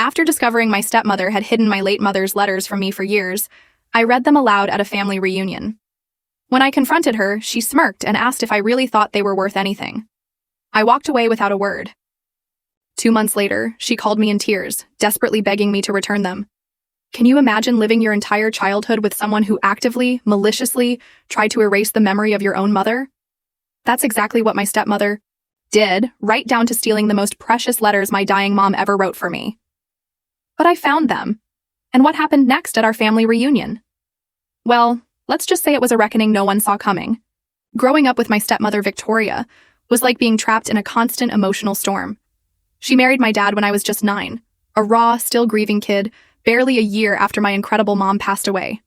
After discovering my stepmother had hidden my late mother's letters from me for years, I read them aloud at a family reunion. When I confronted her, she smirked and asked if I really thought they were worth anything. I walked away without a word. 2 months later, she called me in tears, desperately begging me to return them. Can you imagine living your entire childhood with someone who actively, maliciously, tried to erase the memory of your own mother? That's exactly what my stepmother did, right down to stealing the most precious letters my dying mom ever wrote for me. But I found them. And what happened next at our family reunion? Well, let's just say it was a reckoning no one saw coming. Growing up with my stepmother, Victoria, was like being trapped in a constant emotional storm. She married my dad when I was just 9, a raw, still grieving kid, barely a year after my incredible mom passed away.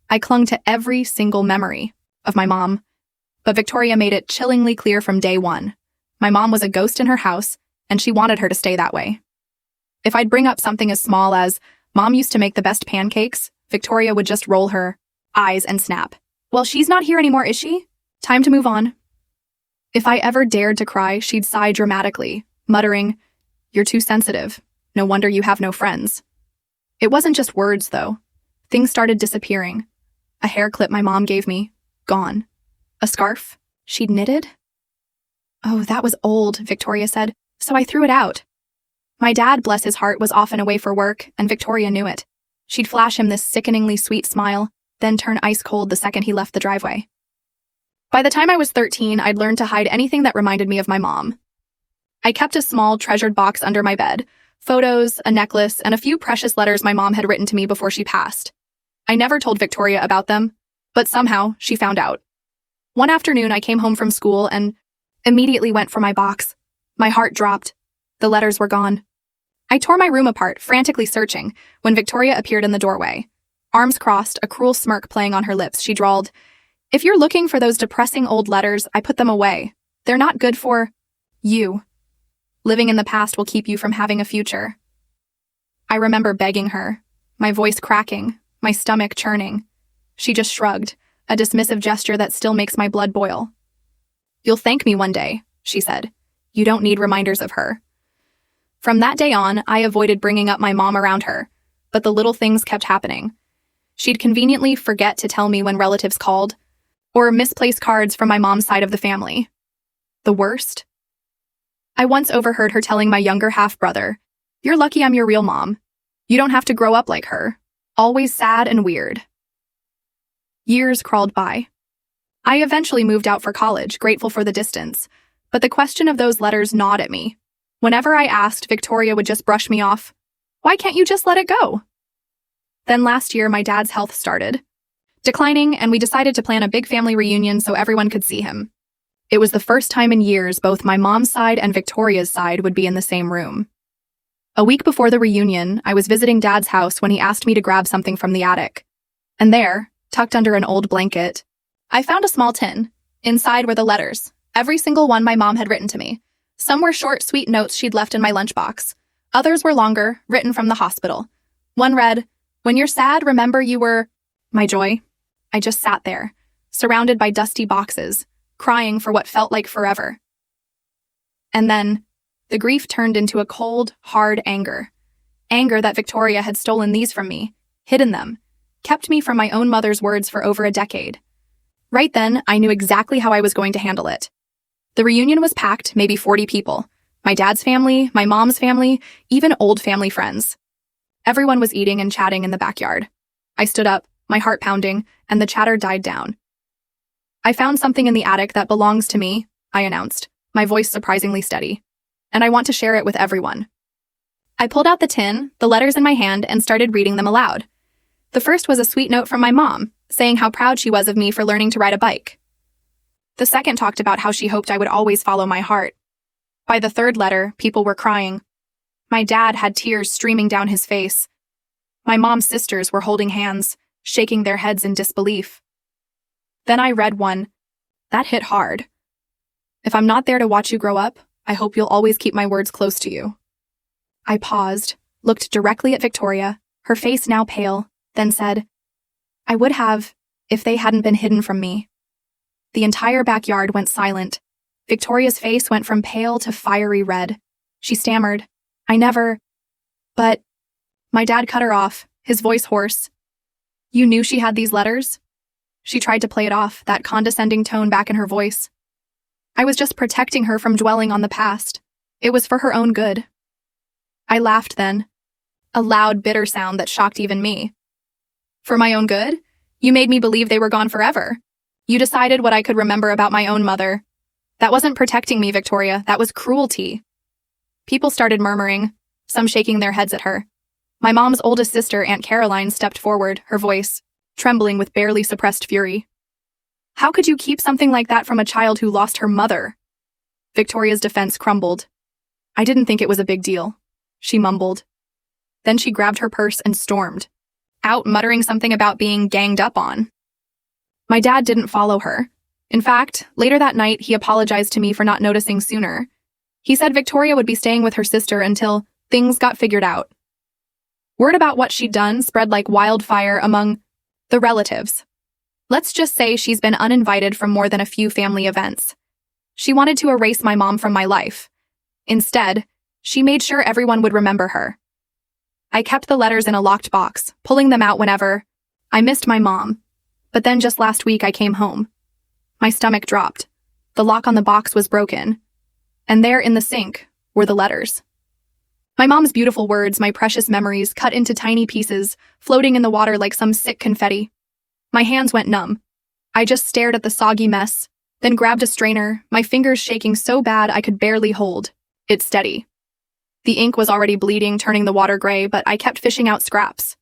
I clung to every single memory of my mom, but Victoria made it chillingly clear from day one. My mom was a ghost in her house, and she wanted her to stay that way. If I'd bring up something as small as, "Mom used to make the best pancakes," Victoria would just roll her eyes and snap. "Well, she's not here anymore, is she? Time to move on." If I ever dared to cry, she'd sigh dramatically, muttering, "You're too sensitive. No wonder you have no friends." It wasn't just words, though. Things started disappearing. A hair clip my mom gave me, gone. A scarf she'd knitted? "Oh, that was old," Victoria said, so I threw it out. My dad, bless his heart, was often away for work, and Victoria knew it. She'd flash him this sickeningly sweet smile, then turn ice cold the second he left the driveway. By the time I was 13, I'd learned to hide anything that reminded me of my mom. I kept a small, treasured box under my bed, photos, a necklace, and a few precious letters my mom had written to me before she passed. I never told Victoria about them, but somehow she found out. One afternoon, I came home from school and immediately went for my box. My heart dropped. The letters were gone. I tore my room apart, frantically searching, when Victoria appeared in the doorway. Arms crossed, a cruel smirk playing on her lips, she drawled, "If you're looking for those depressing old letters, I put them away. They're not good for you. Living in the past will keep you from having a future." I remember begging her, my voice cracking, my stomach churning. She just shrugged, a dismissive gesture that still makes my blood boil. "You'll thank me one day," she said. "You don't need reminders of her." From that day on, I avoided bringing up my mom around her, but the little things kept happening. She'd conveniently forget to tell me when relatives called, or misplace cards from my mom's side of the family. The worst? I once overheard her telling my younger half-brother, "You're lucky I'm your real mom. You don't have to grow up like her. Always sad and weird." Years crawled by. I eventually moved out for college, grateful for the distance, but the question of those letters gnawed at me. Whenever I asked, Victoria would just brush me off. "Why can't you just let it go?" Then last year, my dad's health started declining, and we decided to plan a big family reunion so everyone could see him. It was the first time in years both my mom's side and Victoria's side would be in the same room. A week before the reunion, I was visiting Dad's house when he asked me to grab something from the attic. And there, tucked under an old blanket, I found a small tin. Inside were the letters, every single one my mom had written to me. Some were short, sweet notes she'd left in my lunchbox. Others were longer, written from the hospital. One read, "When you're sad, remember you were my joy." I just sat there, surrounded by dusty boxes, crying for what felt like forever. And then, the grief turned into a cold, hard anger. Anger that Victoria had stolen these from me, hidden them, kept me from my own mother's words for over a decade. Right then, I knew exactly how I was going to handle it. The reunion was packed, maybe 40 people. My dad's family, my mom's family, even old family friends. Everyone was eating and chatting in the backyard. I stood up, my heart pounding, and the chatter died down. "I found something in the attic that belongs to me," I announced, my voice surprisingly steady. "And I want to share it with everyone." I pulled out the tin, the letters in my hand, and started reading them aloud. The first was a sweet note from my mom, saying how proud she was of me for learning to ride a bike. The second talked about how she hoped I would always follow my heart. By the third letter, people were crying. My dad had tears streaming down his face. My mom's sisters were holding hands, shaking their heads in disbelief. Then I read one. That hit hard. "If I'm not there to watch you grow up, I hope you'll always keep my words close to you." I paused, looked directly at Victoria, her face now pale, then said, "I would have, if they hadn't been hidden from me." The entire backyard went silent. Victoria's face went from pale to fiery red. She stammered, "I never..." "But My dad cut her off, his voice hoarse. You knew she had these letters? She tried to play it off, that condescending tone back in her voice. I was just protecting her from dwelling on the past. It was for her own good. I laughed then, a loud, bitter sound that shocked even me. For my own good? You made me believe they were gone forever. You decided what I could remember about my own mother. That wasn't protecting me, Victoria. That was cruelty. People started murmuring, some shaking their heads at her. My mom's oldest sister, Aunt Caroline, stepped forward, her voice trembling with barely suppressed fury. How could you keep something like that from a child who lost her mother? Victoria's defense crumbled. I didn't think it was a big deal, she mumbled. Then she grabbed her purse and stormed out, muttering something about being ganged up on. My dad didn't follow her. In fact, later that night, he apologized to me for not noticing sooner. He said Victoria would be staying with her sister until things got figured out. Word about what she'd done spread like wildfire among the relatives. Let's just say she's been uninvited from more than a few family events. She wanted to erase my mom from my life. Instead, she made sure everyone would remember her. I kept the letters in a locked box, pulling them out whenever I missed my mom. But then just last week I came home. My stomach dropped. The lock on the box was broken. And there in the sink were the letters. My mom's beautiful words, my precious memories, cut into tiny pieces, floating in the water like some sick confetti. My hands went numb. I just stared at the soggy mess, then grabbed a strainer, my fingers shaking so bad I could barely hold it steady. The ink was already bleeding, turning the water gray, but I kept fishing out scraps.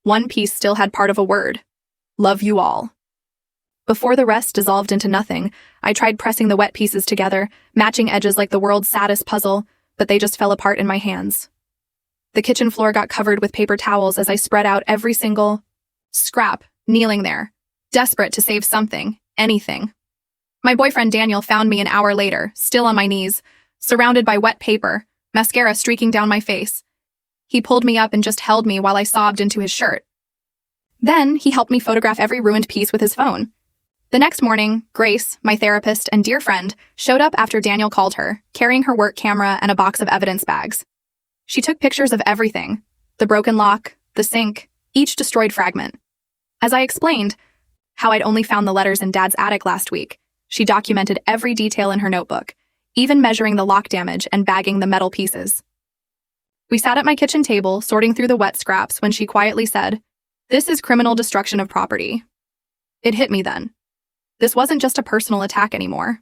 One piece still had part of a word. Love you all. Before the rest dissolved into nothing, I tried pressing the wet pieces together, matching edges like the world's saddest puzzle, but they just fell apart in my hands. The kitchen floor got covered with paper towels as I spread out every single scrap, kneeling there, desperate to save something, anything. My boyfriend Daniel found me an hour later, still on my knees, surrounded by wet paper, mascara streaking down my face. He pulled me up and just held me while I sobbed into his shirt. Then he helped me photograph every ruined piece with his phone. The next morning, Grace, my therapist and dear friend, showed up after Daniel called her, carrying her work camera and a box of evidence bags. She took pictures of everything, the broken lock, the sink, each destroyed fragment. As I explained how I'd only found the letters in Dad's attic last week, she documented every detail in her notebook, even measuring the lock damage and bagging the metal pieces. We sat at my kitchen table, sorting through the wet scraps when she quietly said, "This is criminal destruction of property." It hit me then. This wasn't just a personal attack anymore.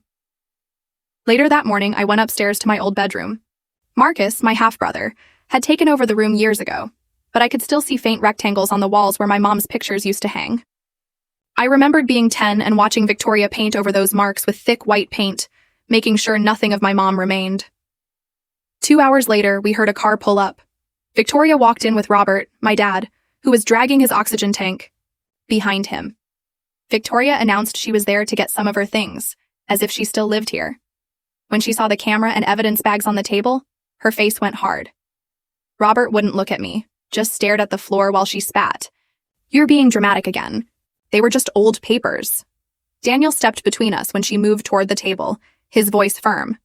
Later that morning, I went upstairs to my old bedroom. Marcus, my half-brother, had taken over the room years ago, but I could still see faint rectangles on the walls where my mom's pictures used to hang. I remembered being 10 and watching Victoria paint over those marks with thick white paint, making sure nothing of my mom remained. 2 hours later, we heard a car pull up. Victoria walked in with Robert, my dad, who was dragging his oxygen tank behind him. Victoria announced she was there to get some of her things, as if she still lived here. When she saw the camera and evidence bags on the table, her face went hard. Robert wouldn't look at me, just stared at the floor while she spat. "You're being dramatic again. They were just old papers." Daniel stepped between us when she moved toward the table, his voice firm.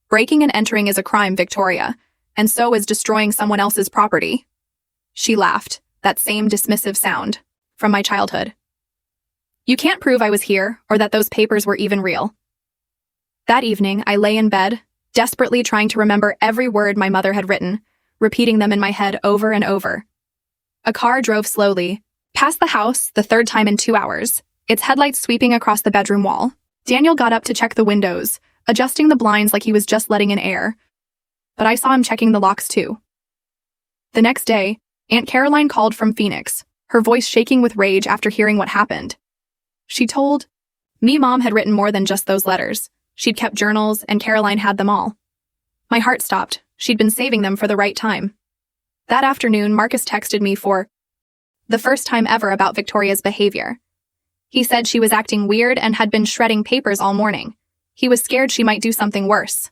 "Breaking and entering is a crime, Victoria, and so is destroying someone else's property." She laughed, that same dismissive sound, from my childhood. "You can't prove I was here, or that those papers were even real." That evening, I lay in bed, desperately trying to remember every word my mother had written, repeating them in my head over and over. A car drove slowly, past the house the third time in 2 hours, its headlights sweeping across the bedroom wall. Daniel got up to check the windows, adjusting the blinds like he was just letting in air. But I saw him checking the locks too. The next day, Aunt Caroline called from Phoenix, her voice shaking with rage after hearing what happened. She told me Mom had written more than just those letters. She'd kept journals, and Caroline had them all. My heart stopped. She'd been saving them for the right time. That afternoon, Marcus texted me for the first time ever about Victoria's behavior. He said she was acting weird and had been shredding papers all morning. He was scared she might do something worse.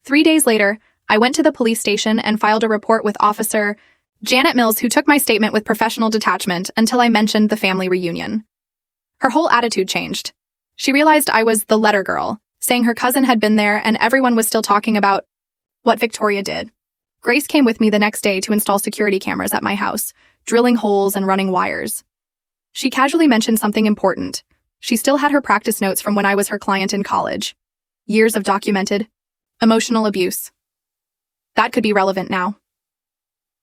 3 days later, I went to the police station and filed a report with Officer Janet Mills, who took my statement with professional detachment until I mentioned the family reunion. Her whole attitude changed. She realized I was the letter girl, saying her cousin had been there and everyone was still talking about what Victoria did. Grace came with me the next day to install security cameras at my house, drilling holes and running wires. She casually mentioned something important. She still had her practice notes from when I was her client in college. Years of documented emotional abuse. That could be relevant now.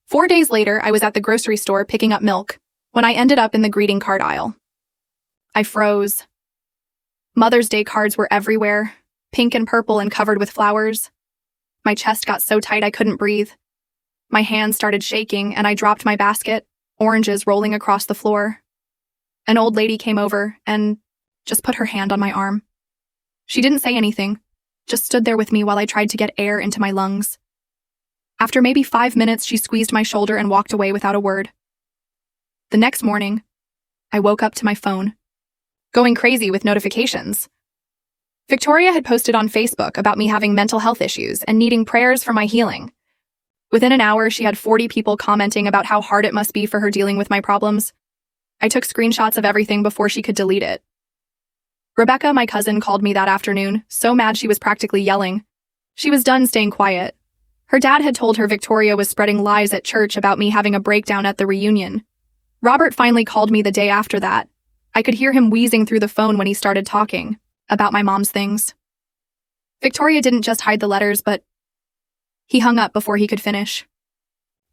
4 days later, I was at the grocery store picking up milk when I ended up in the greeting card aisle. I froze. Mother's Day cards were everywhere, pink and purple and covered with flowers. My chest got so tight I couldn't breathe. My hands started shaking and I dropped my basket, oranges rolling across the floor. An old lady came over and just put her hand on my arm. She didn't say anything, just stood there with me while I tried to get air into my lungs. After maybe 5 minutes, she squeezed my shoulder and walked away without a word. The next morning, I woke up to my phone, going crazy with notifications. Victoria had posted on Facebook about me having mental health issues and needing prayers for my healing. Within an hour, she had 40 people commenting about how hard it must be for her dealing with my problems. I took screenshots of everything before she could delete it. Rebecca, my cousin, called me that afternoon, so mad she was practically yelling. She was done staying quiet. Her dad had told her Victoria was spreading lies at church about me having a breakdown at the reunion. Robert finally called me the day after that. I could hear him wheezing through the phone when he started talking about my mom's things. Victoria didn't just hide the letters, but he hung up before he could finish.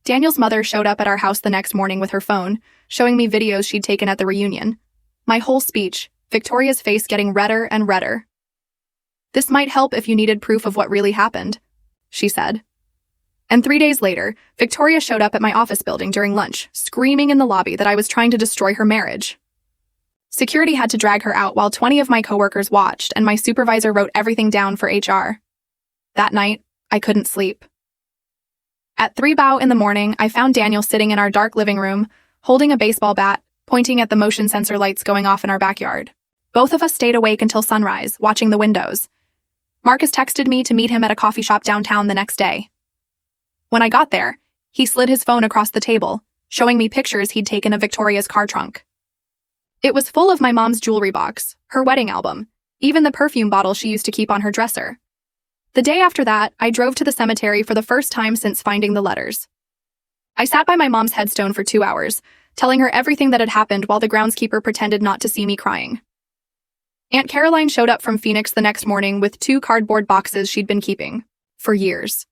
Daniel's mother showed up at our house the next morning with her phone, showing me videos she'd taken at the reunion. My whole speech, Victoria's face getting redder and redder. "This might help if you needed proof of what really happened," she said. And 3 days later, Victoria showed up at my office building during lunch, screaming in the lobby that I was trying to destroy her marriage. Security had to drag her out while 20 of my coworkers watched, and my supervisor wrote everything down for HR. That night, I couldn't sleep. At 3:00 in the morning, I found Daniel sitting in our dark living room, holding a baseball bat, pointing at the motion sensor lights going off in our backyard. Both of us stayed awake until sunrise, watching the windows. Marcus texted me to meet him at a coffee shop downtown the next day. When I got there, he slid his phone across the table, showing me pictures he'd taken of Victoria's car trunk. It was full of my mom's jewelry box, her wedding album, even the perfume bottle she used to keep on her dresser. The day after that, I drove to the cemetery for the first time since finding the letters. I sat by my mom's headstone for 2 hours, telling her everything that had happened while the groundskeeper pretended not to see me crying. Aunt Caroline showed up from Phoenix the next morning with 2 cardboard boxes she'd been keeping for years.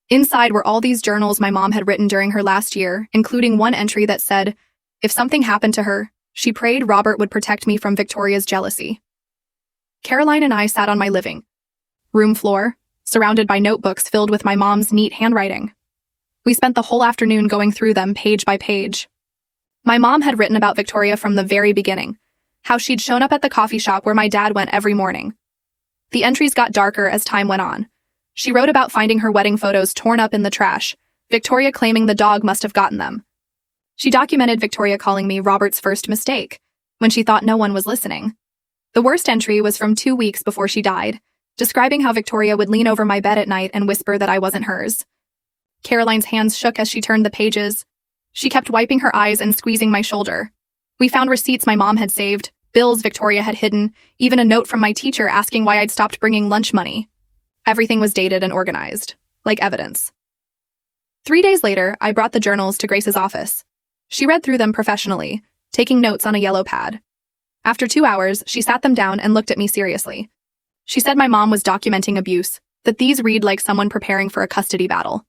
Inside were all these journals my mom had written during her last year, including one entry that said, if something happened to her, she prayed Robert would protect me from Victoria's jealousy. Caroline and I sat on my living room floor, surrounded by notebooks filled with my mom's neat handwriting. We spent the whole afternoon going through them page by page. My mom had written about Victoria from the very beginning, how she'd shown up at the coffee shop where my dad went every morning. The entries got darker as time went on. She wrote about finding her wedding photos torn up in the trash, Victoria claiming the dog must have gotten them. She documented Victoria calling me Robert's first mistake, when she thought no one was listening. The worst entry was from 2 weeks before she died, describing how Victoria would lean over my bed at night and whisper that I wasn't hers. Caroline's hands shook as she turned the pages. She kept wiping her eyes and squeezing my shoulder. We found receipts my mom had saved, bills Victoria had hidden, even a note from my teacher asking why I'd stopped bringing lunch money. Everything was dated and organized, like evidence. 3 days later, I brought the journals to Grace's office. She read through them professionally, taking notes on a yellow pad. After 2 hours, she sat them down and looked at me seriously. She said my mom was documenting abuse, that these read like someone preparing for a custody battle.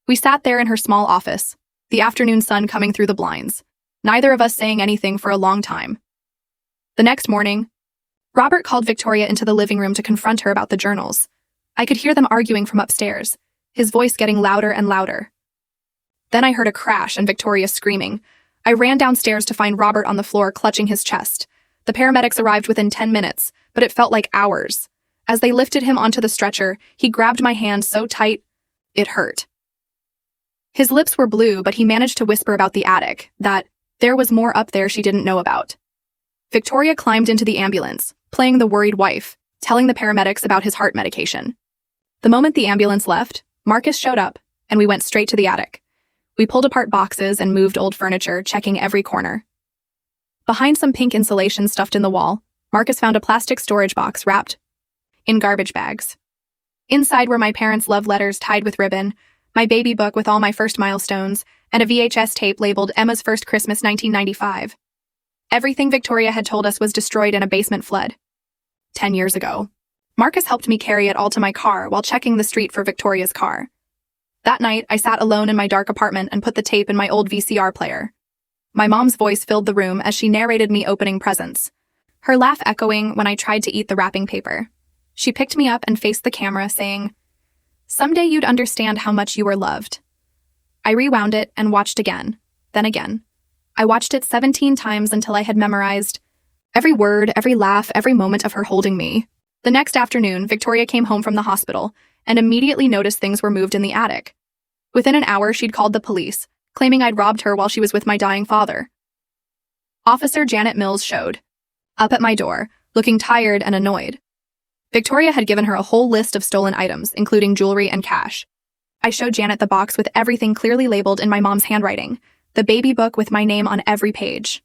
We sat there in her small office, the afternoon sun coming through the blinds, neither of us saying anything for a long time. The next morning, Robert called Victoria into the living room to confront her about the journals. I could hear them arguing from upstairs, his voice getting louder and louder. Then I heard a crash and Victoria screaming. I ran downstairs to find Robert on the floor clutching his chest. The paramedics arrived within 10 minutes, but it felt like hours. As they lifted him onto the stretcher, he grabbed my hand so tight, it hurt. His lips were blue, but he managed to whisper about the attic, that there was more up there she didn't know about. Victoria climbed into the ambulance, playing the worried wife, telling the paramedics about his heart medication. The moment the ambulance left, Marcus showed up, and we went straight to the attic. We pulled apart boxes and moved old furniture, checking every corner. Behind some pink insulation stuffed in the wall, Marcus found a plastic storage box wrapped in garbage bags. Inside were my parents' love letters tied with ribbon, my baby book with all my first milestones, and a VHS tape labeled Emma's First Christmas 1995. Everything Victoria had told us was destroyed in a basement flood. 10 years ago. Marcus helped me carry it all to my car while checking the street for Victoria's car. That night, I sat alone in my dark apartment and put the tape in my old VCR player. My mom's voice filled the room as she narrated me opening presents, her laugh echoing when I tried to eat the wrapping paper. She picked me up and faced the camera, saying, "Someday you'd understand how much you were loved." I rewound it and watched again, then again. I watched it 17 times until I had memorized every word, every laugh, every moment of her holding me. The next afternoon, Victoria came home from the hospital and immediately noticed things were moved in the attic. Within an hour, she'd called the police, claiming I'd robbed her while she was with my dying father. Officer Janet Mills showed up at my door, looking tired and annoyed. Victoria had given her a whole list of stolen items, including jewelry and cash. I showed Janet the box with everything clearly labeled in my mom's handwriting, the baby book with my name on every page.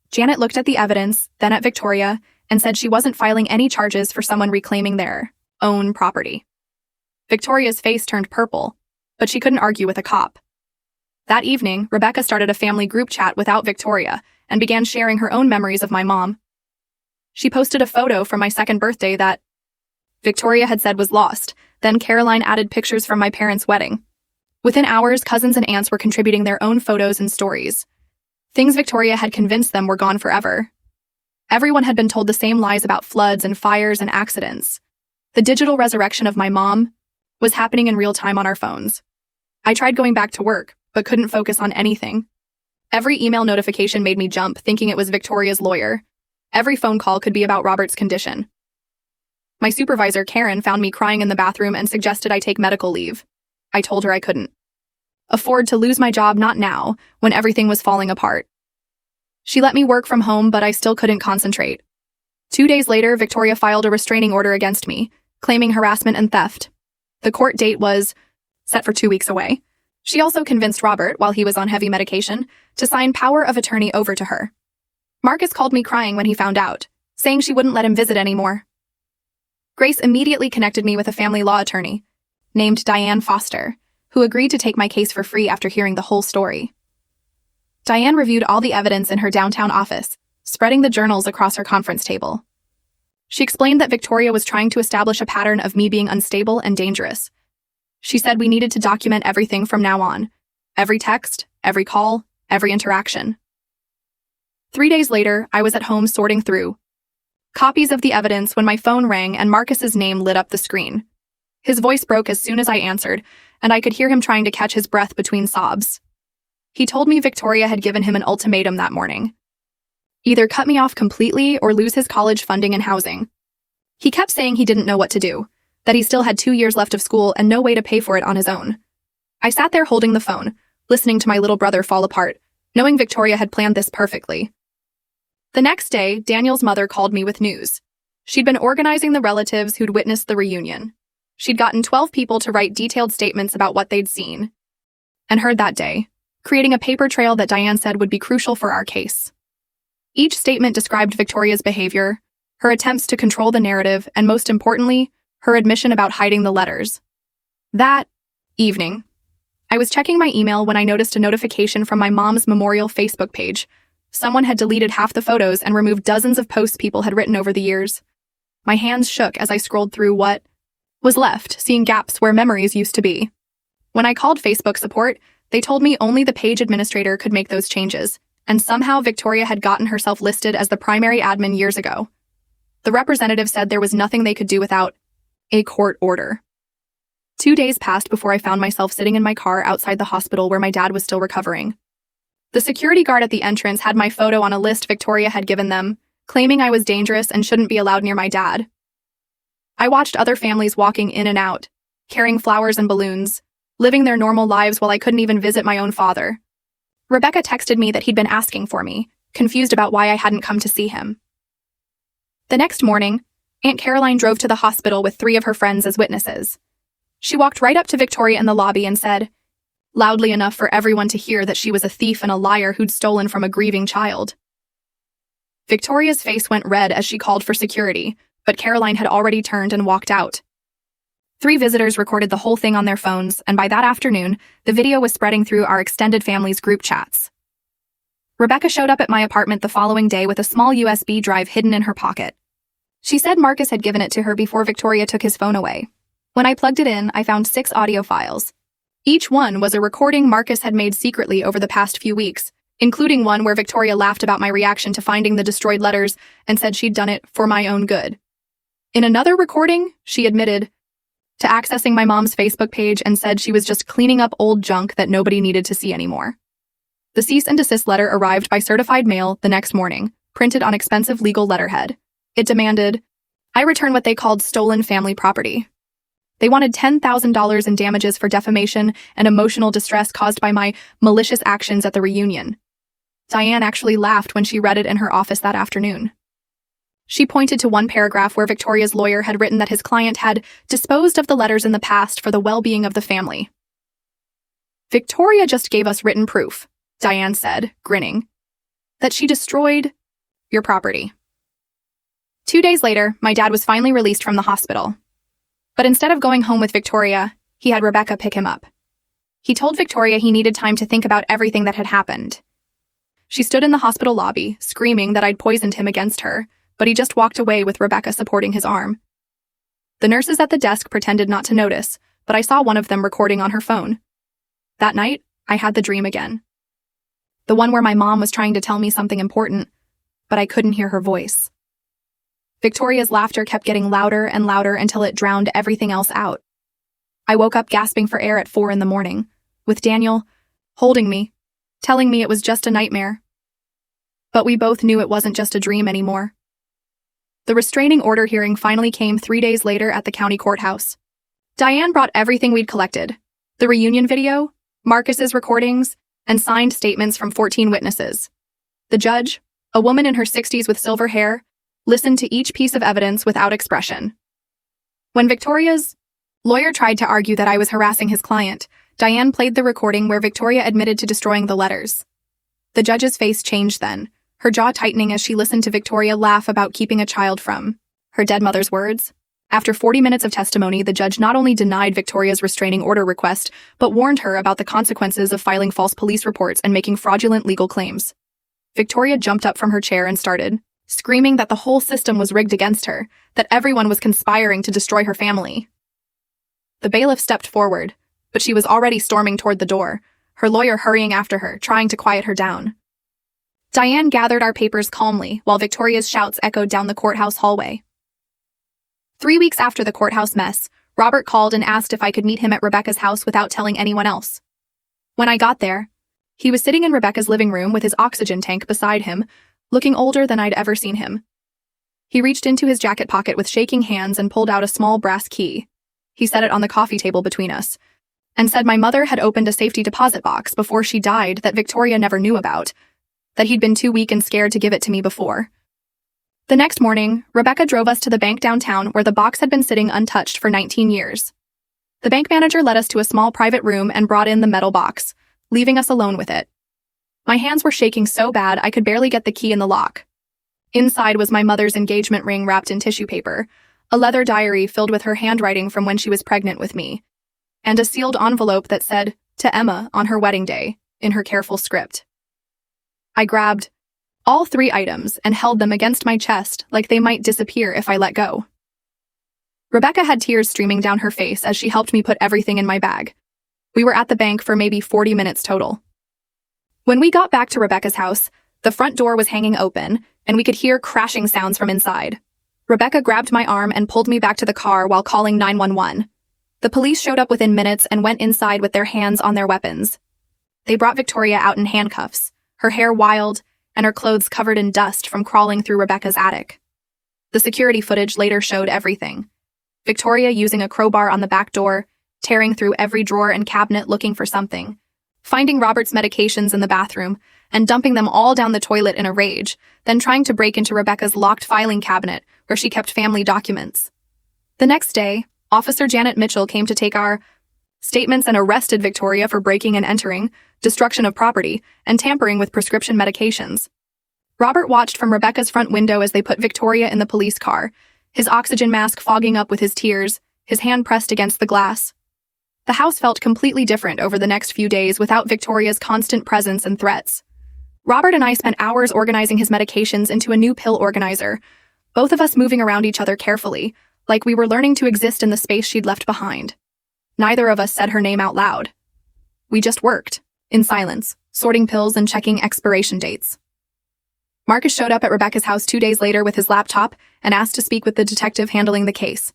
Janet looked at the evidence, then at Victoria, and said she wasn't filing any charges for someone reclaiming their own property. Victoria's face turned purple, but she couldn't argue with a cop. That evening, Rebecca started a family group chat without Victoria and began sharing her own memories of my mom. She posted a photo from my second birthday that Victoria had said was lost, then Caroline added pictures from my parents' wedding. Within hours, cousins and aunts were contributing their own photos and stories. Things Victoria had convinced them were gone forever. Everyone had been told the same lies about floods and fires and accidents. The digital resurrection of my mom was happening in real time on our phones. I tried going back to work, but couldn't focus on anything. Every email notification made me jump, thinking it was Victoria's lawyer. Every phone call could be about Robert's condition. My supervisor, Karen, found me crying in the bathroom and suggested I take medical leave. I told her I couldn't afford to lose my job, not now, when everything was falling apart. She let me work from home, but I still couldn't concentrate. 2 days later, Victoria filed a restraining order against me, claiming harassment and theft. The court date was set for 2 weeks away. She also convinced Robert, while he was on heavy medication, to sign power of attorney over to her. Marcus called me crying when he found out, saying she wouldn't let him visit anymore. Grace immediately connected me with a family law attorney, named Diane Foster, who agreed to take my case for free after hearing the whole story. Diane reviewed all the evidence in her downtown office, spreading the journals across her conference table. She explained that Victoria was trying to establish a pattern of me being unstable and dangerous. She said we needed to document everything from now on, every text, every call, every interaction. 3 days later, I was at home sorting through copies of the evidence when my phone rang and Marcus's name lit up the screen. His voice broke as soon as I answered, and I could hear him trying to catch his breath between sobs. He told me Victoria had given him an ultimatum that morning. Either cut me off completely or lose his college funding and housing. He kept saying he didn't know what to do, that he still had 2 years left of school and no way to pay for it on his own. I sat there holding the phone, listening to my little brother fall apart, knowing Victoria had planned this perfectly. The next day, Daniel's mother called me with news. She'd been organizing the relatives who'd witnessed the reunion. She'd gotten 12 people to write detailed statements about what they'd seen and heard that day, creating a paper trail that Diane said would be crucial for our case. Each statement described Victoria's behavior, her attempts to control the narrative, and most importantly, her admission about hiding the letters. That evening, I was checking my email when I noticed a notification from my mom's memorial Facebook page. Someone had deleted half the photos and removed dozens of posts people had written over the years. My hands shook as I scrolled through what was left, seeing gaps where memories used to be. When I called Facebook support, they told me only the page administrator could make those changes, and somehow Victoria had gotten herself listed as the primary admin years ago. The representative said there was nothing they could do without a court order. 2 days passed before I found myself sitting in my car outside the hospital where my dad was still recovering. The security guard at the entrance had my photo on a list Victoria had given them, claiming I was dangerous and shouldn't be allowed near my dad. I watched other families walking in and out, carrying flowers and balloons, living their normal lives while I couldn't even visit my own father. Rebecca texted me that he'd been asking for me, confused about why I hadn't come to see him. The next morning, Aunt Caroline drove to the hospital with 3 of her friends as witnesses. She walked right up to Victoria in the lobby and said, loudly enough for everyone to hear, that she was a thief and a liar who'd stolen from a grieving child. Victoria's face went red as she called for security, but Caroline had already turned and walked out. 3 visitors recorded the whole thing on their phones, and by that afternoon, the video was spreading through our extended family's group chats. Rebecca showed up at my apartment the following day with a small USB drive hidden in her pocket. She said Marcus had given it to her before Victoria took his phone away. When I plugged it in, I found 6 audio files. Each one was a recording Marcus had made secretly over the past few weeks, including one where Victoria laughed about my reaction to finding the destroyed letters and said she'd done it for my own good. In another recording, she admitted to accessing my mom's Facebook page and said she was just cleaning up old junk that nobody needed to see anymore. The cease and desist letter arrived by certified mail the next morning, printed on expensive legal letterhead. It demanded I return what they called stolen family property. They wanted $10,000 in damages for defamation and emotional distress caused by my malicious actions at the reunion. Diane actually laughed when she read it in her office that afternoon. She pointed to one paragraph where Victoria's lawyer had written that his client had disposed of the letters in the past for the well-being of the family. Victoria just gave us written proof, Diane said, grinning, that she destroyed your property. 2 days later, my dad was finally released from the hospital. But instead of going home with Victoria, he had Rebecca pick him up. He told Victoria he needed time to think about everything that had happened. She stood in the hospital lobby, screaming that I'd poisoned him against her, but he just walked away with Rebecca supporting his arm. The nurses at the desk pretended not to notice, but I saw one of them recording on her phone. That night, I had the dream again. The one where my mom was trying to tell me something important, but I couldn't hear her voice. Victoria's laughter kept getting louder and louder until it drowned everything else out. I woke up gasping for air at 4 a.m, with Daniel holding me, telling me it was just a nightmare. But we both knew it wasn't just a dream anymore. The restraining order hearing finally came 3 days later at the county courthouse. Diane brought everything we'd collected: the reunion video, Marcus's recordings, and signed statements from 14 witnesses. The judge, a woman in her 60s with silver hair, listened to each piece of evidence without expression. When Victoria's lawyer tried to argue that I was harassing his client, Diane played the recording where Victoria admitted to destroying the letters. The judge's face changed then, her jaw tightening as she listened to Victoria laugh about keeping a child from her dead mother's words. After 40 minutes of testimony, the judge not only denied Victoria's restraining order request, but warned her about the consequences of filing false police reports and making fraudulent legal claims. Victoria jumped up from her chair and started screaming that the whole system was rigged against her, that everyone was conspiring to destroy her family. The bailiff stepped forward, but she was already storming toward the door, her lawyer hurrying after her, trying to quiet her down. Diane gathered our papers calmly, while Victoria's shouts echoed down the courthouse hallway. 3 weeks after the courthouse mess, Robert called and asked if I could meet him at Rebecca's house without telling anyone else. When I got there, he was sitting in Rebecca's living room with his oxygen tank beside him, looking older than I'd ever seen him. He reached into his jacket pocket with shaking hands and pulled out a small brass key. He set it on the coffee table between us, and said my mother had opened a safety deposit box before she died that Victoria never knew about, that he'd been too weak and scared to give it to me before. The next morning, Rebecca drove us to the bank downtown where the box had been sitting untouched for 19 years. The bank manager led us to a small private room and brought in the metal box, leaving us alone with it. My hands were shaking so bad I could barely get the key in the lock. Inside was my mother's engagement ring wrapped in tissue paper, a leather diary filled with her handwriting from when she was pregnant with me, and a sealed envelope that said, "To Emma on her wedding day," in her careful script. I grabbed all 3 items and held them against my chest like they might disappear if I let go. Rebecca had tears streaming down her face as she helped me put everything in my bag. We were at the bank for maybe 40 minutes total. When we got back to Rebecca's house, the front door was hanging open, and we could hear crashing sounds from inside. Rebecca grabbed my arm and pulled me back to the car while calling 911. The police showed up within minutes and went inside with their hands on their weapons. They brought Victoria out in handcuffs, her hair wild, and her clothes covered in dust from crawling through Rebecca's attic. The security footage later showed everything. Victoria using a crowbar on the back door, tearing through every drawer and cabinet looking for something, finding Robert's medications in the bathroom, and dumping them all down the toilet in a rage, then trying to break into Rebecca's locked filing cabinet where she kept family documents. The next day, Officer Janet Mitchell came to take our statements and arrested Victoria for breaking and entering, destruction of property, and tampering with prescription medications. Robert watched from Rebecca's front window as they put Victoria in the police car, his oxygen mask fogging up with his tears, his hand pressed against the glass. The house felt completely different over the next few days without Victoria's constant presence and threats. Robert and I spent hours organizing his medications into a new pill organizer, both of us moving around each other carefully, like we were learning to exist in the space she'd left behind. Neither of us said her name out loud. We just worked, in silence, sorting pills and checking expiration dates. Marcus showed up at Rebecca's house 2 days later with his laptop and asked to speak with the detective handling the case.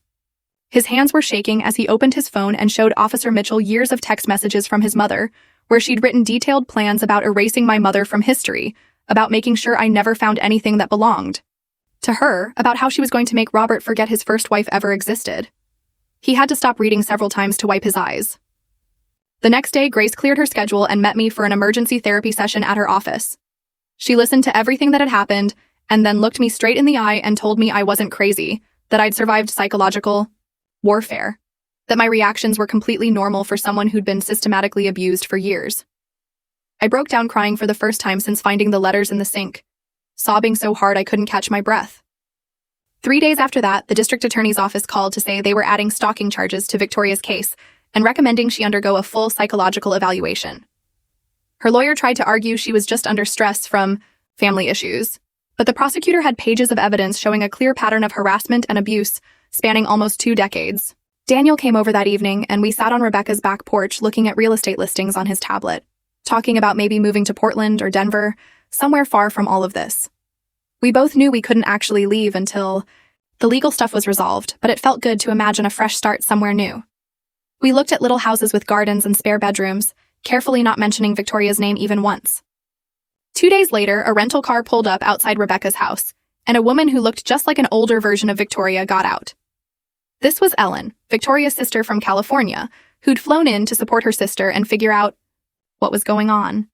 His hands were shaking as he opened his phone and showed Officer Mitchell years of text messages from his mother, where she'd written detailed plans about erasing my mother from history, about making sure I never found anything that belonged. To her, about how she was going to make Robert forget his first wife ever existed. He had to stop reading several times to wipe his eyes. The next day, Grace cleared her schedule and met me for an emergency therapy session at her office. She listened to everything that had happened, and then looked me straight in the eye and told me I wasn't crazy, that I'd survived psychological warfare, that my reactions were completely normal for someone who'd been systematically abused for years. I broke down crying for the first time since finding the letters in the sink, sobbing so hard I couldn't catch my breath. 3 days after that, the district attorney's office called to say they were adding stalking charges to Victoria's case and recommending she undergo a full psychological evaluation. Her lawyer tried to argue she was just under stress from family issues, but the prosecutor had pages of evidence showing a clear pattern of harassment and abuse spanning almost 2 decades. Daniel came over that evening, and we sat on Rebecca's back porch looking at real estate listings on his tablet, talking about maybe moving to Portland or Denver, somewhere far from all of this. We both knew we couldn't actually leave until the legal stuff was resolved, but it felt good to imagine a fresh start somewhere new. We looked at little houses with gardens and spare bedrooms, carefully not mentioning Victoria's name even once. 2 days later, a rental car pulled up outside Rebecca's house, and a woman who looked just like an older version of Victoria got out. This was Ellen, Victoria's sister from California, who'd flown in to support her sister and figure out what was going on.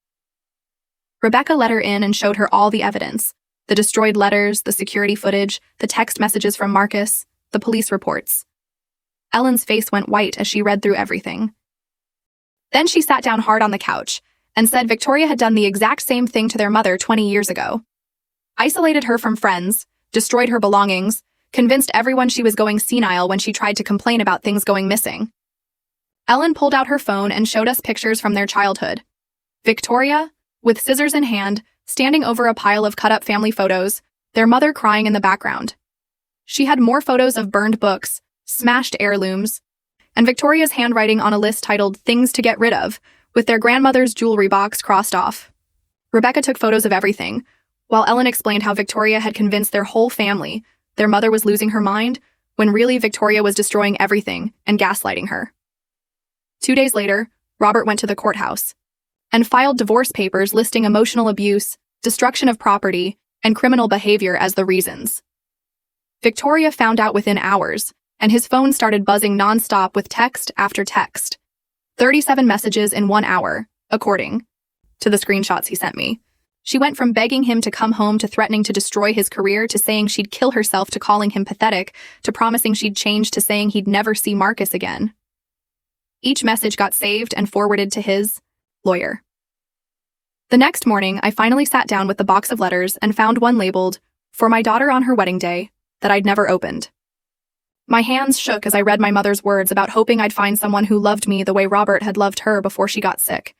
Rebecca let her in and showed her all the evidence: the destroyed letters, the security footage, the text messages from Marcus, the police reports. Ellen's face went white as she read through everything. Then she sat down hard on the couch and said Victoria had done the exact same thing to their mother 20 years ago. Isolated her from friends, destroyed her belongings, convinced everyone she was going senile when she tried to complain about things going missing. Ellen pulled out her phone and showed us pictures from their childhood. Victoria, with scissors in hand, standing over a pile of cut-up family photos, their mother crying in the background. She had more photos of burned books, smashed heirlooms, and Victoria's handwriting on a list titled Things to Get Rid Of, with their grandmother's jewelry box crossed off. Rebecca took photos of everything, while Ellen explained how Victoria had convinced their whole family their mother was losing her mind, when really Victoria was destroying everything and gaslighting her. 2 days later, Robert went to the courthouse and filed divorce papers listing emotional abuse, destruction of property, and criminal behavior as the reasons. Victoria found out within hours, and his phone started buzzing nonstop with text after text. 37 messages in 1 hour, according to the screenshots he sent me. She went from begging him to come home to threatening to destroy his career to saying she'd kill herself to calling him pathetic to promising she'd change to saying he'd never see Marcus again. Each message got saved and forwarded to his lawyer. The next morning, I finally sat down with the box of letters and found one labeled, "For my daughter on her wedding day," that I'd never opened. My hands shook as I read my mother's words about hoping I'd find someone who loved me the way Robert had loved her before she got sick.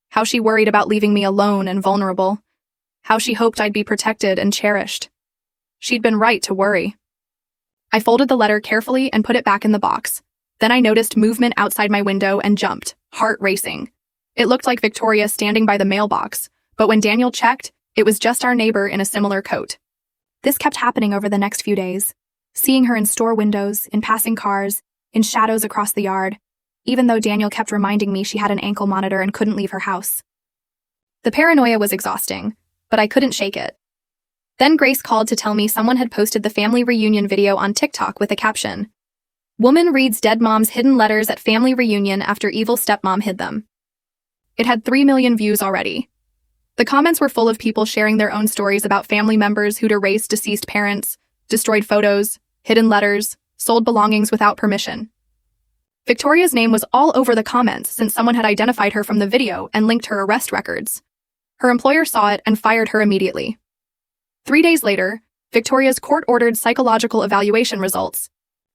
How she worried about leaving me alone and vulnerable. How she hoped I'd be protected and cherished. She'd been right to worry. I folded the letter carefully and put it back in the box. Then I noticed movement outside my window and jumped, heart racing. It looked like Victoria standing by the mailbox, but when Daniel checked, it was just our neighbor in a similar coat. This kept happening over the next few days, seeing her in store windows, in passing cars, in shadows across the yard, even though Daniel kept reminding me she had an ankle monitor and couldn't leave her house. The paranoia was exhausting, but I couldn't shake it. Then Grace called to tell me someone had posted the family reunion video on TikTok with a caption, "Woman reads dead mom's hidden letters at family reunion after evil stepmom hid them." It had 3 million views already. The comments were full of people sharing their own stories about family members who'd erased deceased parents, destroyed photos, hidden letters, sold belongings without permission. Victoria's name was all over the comments since someone had identified her from the video and linked her arrest records. Her employer saw it and fired her immediately. 3 days later, Victoria's court-ordered psychological evaluation results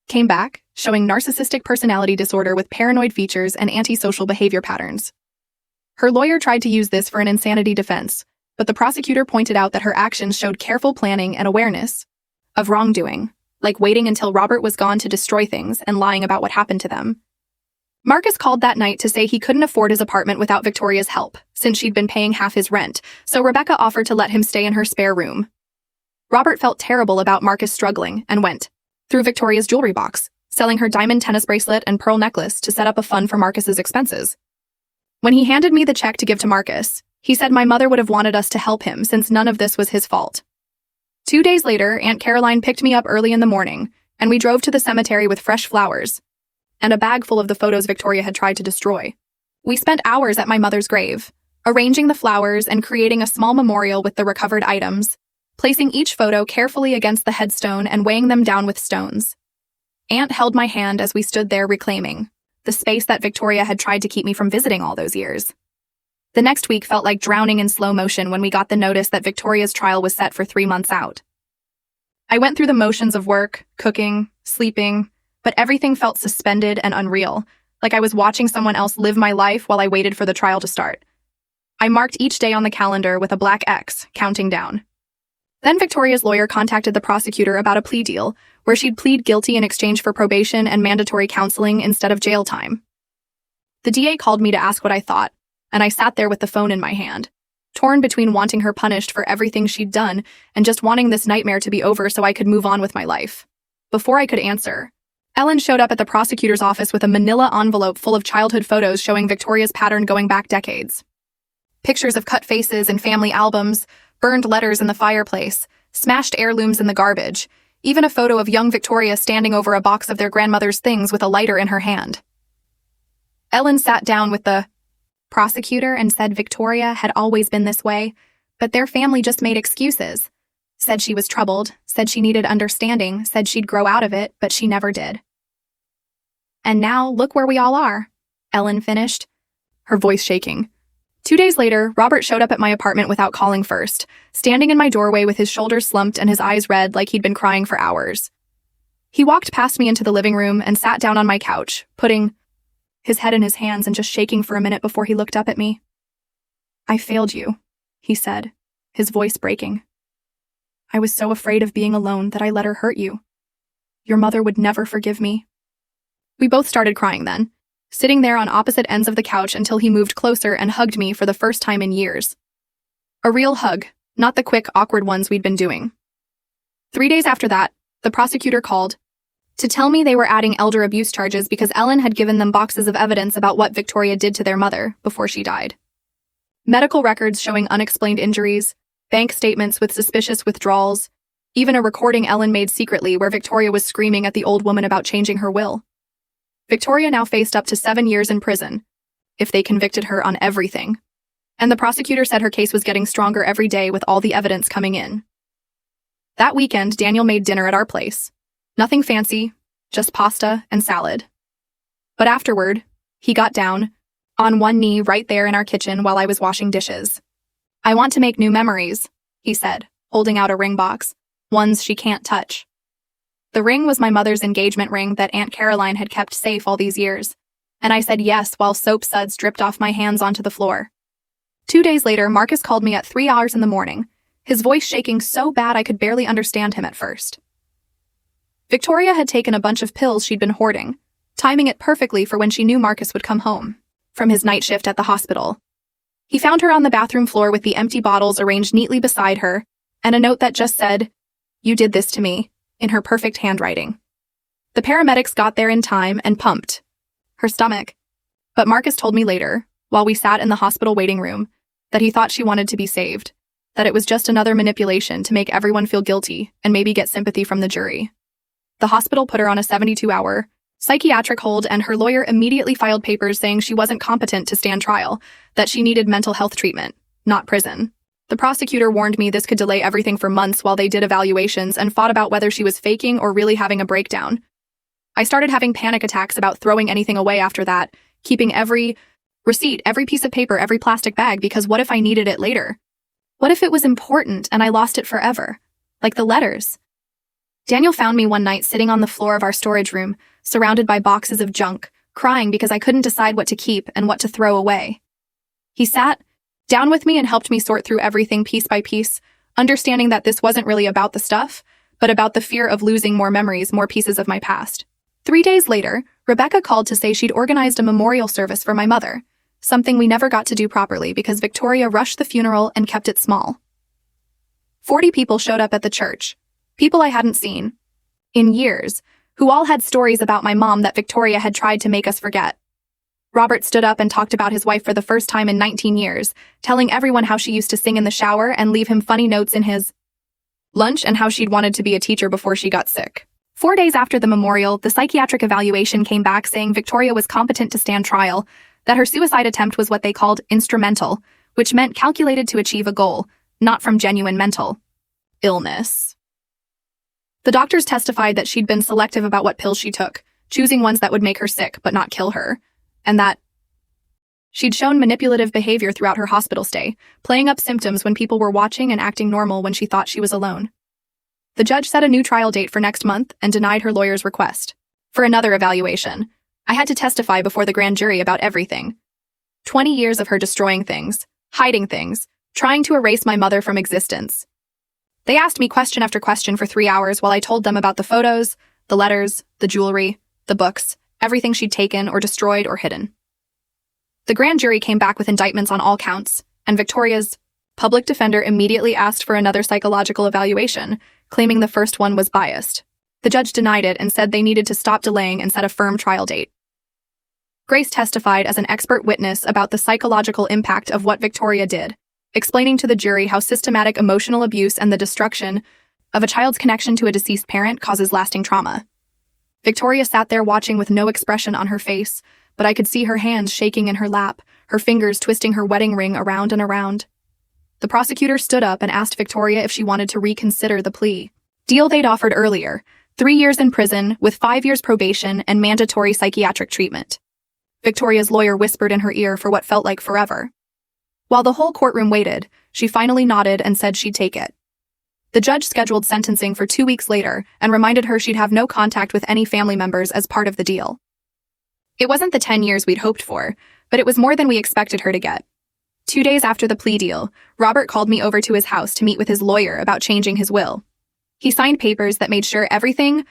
came back, showing narcissistic personality disorder with paranoid features and antisocial behavior patterns. Her lawyer tried to use this for an insanity defense, but the prosecutor pointed out that her actions showed careful planning and awareness of wrongdoing, like waiting until Robert was gone to destroy things and lying about what happened to them. Marcus called that night to say he couldn't afford his apartment without Victoria's help, since she'd been paying half his rent, so Rebecca offered to let him stay in her spare room. Robert felt terrible about Marcus struggling and went through Victoria's jewelry box, selling her diamond tennis bracelet and pearl necklace to set up a fund for Marcus's expenses. When he handed me the check to give to Marcus, he said my mother would have wanted us to help him since none of this was his fault. 2 days later, Aunt Caroline picked me up early in the morning, and we drove to the cemetery with fresh flowers and a bag full of the photos Victoria had tried to destroy. We spent hours at my mother's grave, arranging the flowers and creating a small memorial with the recovered items, placing each photo carefully against the headstone and weighing them down with stones. Aunt held my hand as we stood there reclaiming the space that Victoria had tried to keep me from visiting all those years. The next week felt like drowning in slow motion when we got the notice that Victoria's trial was set for 3 months out. I went through the motions of work, cooking, sleeping, but everything felt suspended and unreal, like I was watching someone else live my life while I waited for the trial to start. I marked each day on the calendar with a black X, counting down. Then Victoria's lawyer contacted the prosecutor about a plea deal, where she'd plead guilty in exchange for probation and mandatory counseling instead of jail time. The DA called me to ask what I thought, and I sat there with the phone in my hand, torn between wanting her punished for everything she'd done and just wanting this nightmare to be over so I could move on with my life. Before I could answer, Ellen showed up at the prosecutor's office with a manila envelope full of childhood photos showing Victoria's pattern going back decades. Pictures of cut faces in family albums, burned letters in the fireplace, smashed heirlooms in the garbage, even a photo of young Victoria standing over a box of their grandmother's things with a lighter in her hand. Ellen sat down with the prosecutor and said Victoria had always been this way, but their family just made excuses. Said she was troubled, said she needed understanding, said she'd grow out of it, but she never did. And now, look where we all are, Ellen finished, her voice shaking. 2 days later, Robert showed up at my apartment without calling first, standing in my doorway with his shoulders slumped and his eyes red like he'd been crying for hours. He walked past me into the living room and sat down on my couch, putting his head in his hands and just shaking for a minute before he looked up at me. "I failed you," he said, his voice breaking. "I was so afraid of being alone that I let her hurt you. Your mother would never forgive me." We both started crying then, sitting there on opposite ends of the couch until he moved closer and hugged me for the first time in years. A real hug, not the quick, awkward ones we'd been doing. 3 days after that, the prosecutor called to tell me they were adding elder abuse charges because Ellen had given them boxes of evidence about what Victoria did to their mother before she died. Medical records showing unexplained injuries, bank statements with suspicious withdrawals, even a recording Ellen made secretly where Victoria was screaming at the old woman about changing her will. Victoria now faced up to 7 years in prison, if they convicted her on everything. And the prosecutor said her case was getting stronger every day with all the evidence coming in. That weekend, Daniel made dinner at our place. Nothing fancy, just pasta and salad. But afterward, he got down, on one knee right there in our kitchen while I was washing dishes. "I want to make new memories," he said, holding out a ring box, ones she can't touch. The ring was my mother's engagement ring that Aunt Caroline had kept safe all these years, and I said yes while soap suds dripped off my hands onto the floor. 2 days later, Marcus called me at 3 hours in the morning, his voice shaking so bad I could barely understand him at first. Victoria had taken a bunch of pills she'd been hoarding, timing it perfectly for when she knew Marcus would come home from his night shift at the hospital. He found her on the bathroom floor with the empty bottles arranged neatly beside her, and a note that just said, "You did this to me," in her perfect handwriting. The paramedics got there in time and pumped her stomach. But Marcus told me later, while we sat in the hospital waiting room, that he thought she wanted to be saved, that it was just another manipulation to make everyone feel guilty and maybe get sympathy from the jury. The hospital put her on a 72-hour psychiatric hold, and her lawyer immediately filed papers saying she wasn't competent to stand trial, that she needed mental health treatment, not prison. The prosecutor warned me this could delay everything for months while they did evaluations and fought about whether she was faking or really having a breakdown. I started having panic attacks about throwing anything away after that, keeping every receipt, every piece of paper, every plastic bag, because what if I needed it later? What if it was important and I lost it forever? Like the letters. Daniel found me one night sitting on the floor of our storage room, surrounded by boxes of junk, crying because I couldn't decide what to keep and what to throw away. He sat down with me and helped me sort through everything piece by piece, understanding that this wasn't really about the stuff, but about the fear of losing more memories, more pieces of my past. 3 days later, Rebecca called to say she'd organized a memorial service for my mother, something we never got to do properly because Victoria rushed the funeral and kept it small. 40 people showed up at the church, people I hadn't seen in years, who all had stories about my mom that Victoria had tried to make us forget. Robert stood up and talked about his wife for the first time in 19 years, telling everyone how she used to sing in the shower and leave him funny notes in his lunch and how she'd wanted to be a teacher before she got sick. 4 days after the memorial, the psychiatric evaluation came back saying Victoria was competent to stand trial, that her suicide attempt was what they called instrumental, which meant calculated to achieve a goal, not from genuine mental illness. The doctors testified that she'd been selective about what pills she took, choosing ones that would make her sick but not kill her, and that she'd shown manipulative behavior throughout her hospital stay, playing up symptoms when people were watching and acting normal when she thought she was alone. The judge set a new trial date for next month and denied her lawyer's request for another evaluation. I had to testify before the grand jury about everything. 20 years of her destroying things, hiding things, trying to erase my mother from existence. They asked me question after question for 3 hours while I told them about the photos, the letters, the jewelry, the books, everything she'd taken or destroyed or hidden. The grand jury came back with indictments on all counts, and Victoria's public defender immediately asked for another psychological evaluation, claiming the first one was biased. The judge denied it and said they needed to stop delaying and set a firm trial date. Grace testified as an expert witness about the psychological impact of what Victoria did, explaining to the jury how systematic emotional abuse and the destruction of a child's connection to a deceased parent causes lasting trauma. Victoria sat there watching with no expression on her face, but I could see her hands shaking in her lap, her fingers twisting her wedding ring around and around. The prosecutor stood up and asked Victoria if she wanted to reconsider the plea deal they'd offered earlier, 3 years in prison with 5 years probation and mandatory psychiatric treatment. Victoria's lawyer whispered in her ear for what felt like forever. While the whole courtroom waited, she finally nodded and said she'd take it. The judge scheduled sentencing for 2 weeks later and reminded her she'd have no contact with any family members as part of the deal. It wasn't the 10 years we'd hoped for, but it was more than we expected her to get. 2 days after the plea deal, Robert called me over to his house to meet with his lawyer about changing his will. He signed papers that made sure everything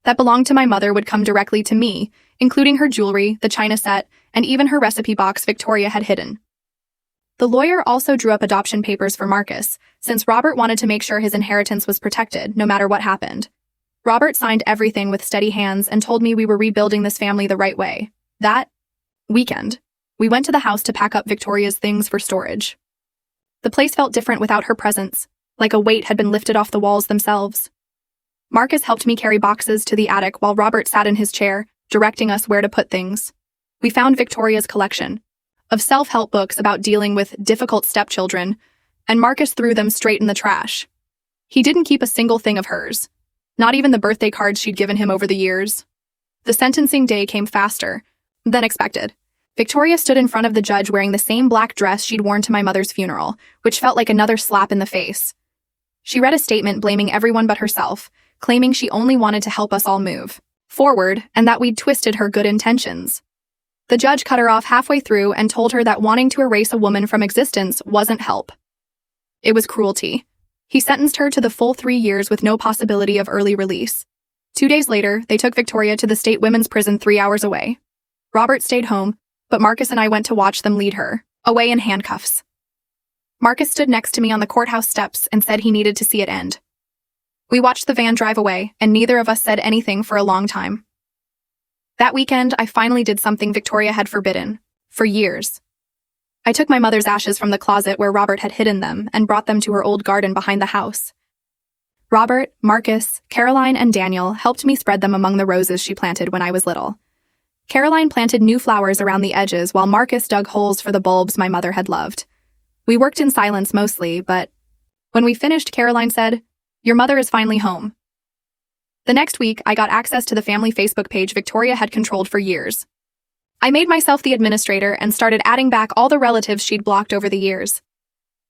that belonged to my mother would come directly to me, including her jewelry, the china set, and even her recipe box Victoria had hidden. The lawyer also drew up adoption papers for Marcus, since Robert wanted to make sure his inheritance was protected, no matter what happened. Robert signed everything with steady hands and told me we were rebuilding this family the right way. That weekend, we went to the house to pack up Victoria's things for storage. The place felt different without her presence, like a weight had been lifted off the walls themselves. Marcus helped me carry boxes to the attic while Robert sat in his chair, directing us where to put things. We found Victoria's collection of self-help books about dealing with difficult stepchildren, and Marcus threw them straight in the trash. He didn't keep a single thing of hers, not even the birthday cards she'd given him over the years. The sentencing day came faster than expected. Victoria stood in front of the judge wearing the same black dress she'd worn to my mother's funeral, which felt like another slap in the face. She read a statement blaming everyone but herself, claiming she only wanted to help us all move forward and that we'd twisted her good intentions. The judge cut her off halfway through and told her that wanting to erase a woman from existence wasn't help. It was cruelty. He sentenced her to the full 3 years with no possibility of early release. 2 days later, they took Victoria to the state women's prison 3 hours away. Robert stayed home, but Marcus and I went to watch them lead her away in handcuffs. Marcus stood next to me on the courthouse steps and said he needed to see it end. We watched the van drive away, and neither of us said anything for a long time. That weekend, I finally did something Victoria had forbidden, for years. I took my mother's ashes from the closet where Robert had hidden them and brought them to her old garden behind the house. Robert, Marcus, Caroline, and Daniel helped me spread them among the roses she planted when I was little. Caroline planted new flowers around the edges while Marcus dug holes for the bulbs my mother had loved. We worked in silence mostly, but when we finished, Caroline said, "Your mother is finally home." The next week, I got access to the family Facebook page Victoria had controlled for years. I made myself the administrator and started adding back all the relatives she'd blocked over the years.